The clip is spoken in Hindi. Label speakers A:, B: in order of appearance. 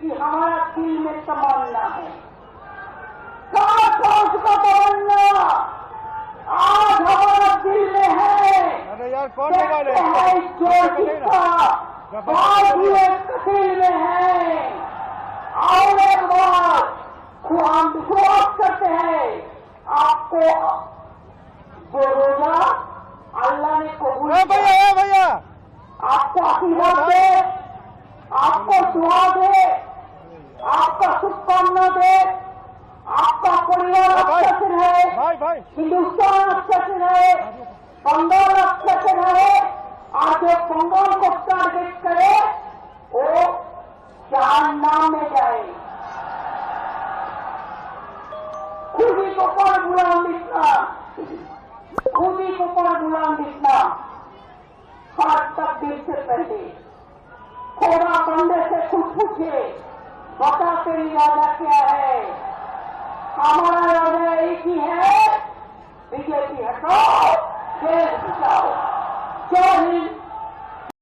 A: कि हमारा दिल में तमन्ना है, साठ वर्ष का तमन्ना आज हमारा दिल में है।
B: अरे यार कौन
A: देखते हैं जो किस्सा बाजुए कतील में है। और एक बार हम विश्वास करते हैं आपको जो रोजा अल्लाह ने कबूल किया,
B: भैया
A: आपको आशीर्वाद दे, आपको दुआ दे, आपका शुभकामना दे, आपका परिवार अच्छा से रहे, हिंदुस्तान अच्छा से रहे, बंगाल अच्छा से रहे। और जो बंगाल को टारगेट करे वो जहन्नम में जाए। खुदी को पर गुलाम दिखना, खुदी को पर गुलाम दिखना हर तकदीर से पहले थोड़ा बंदे से खुद पूछे, बता तेरी इरादा क्या है। हमारा इरादा एक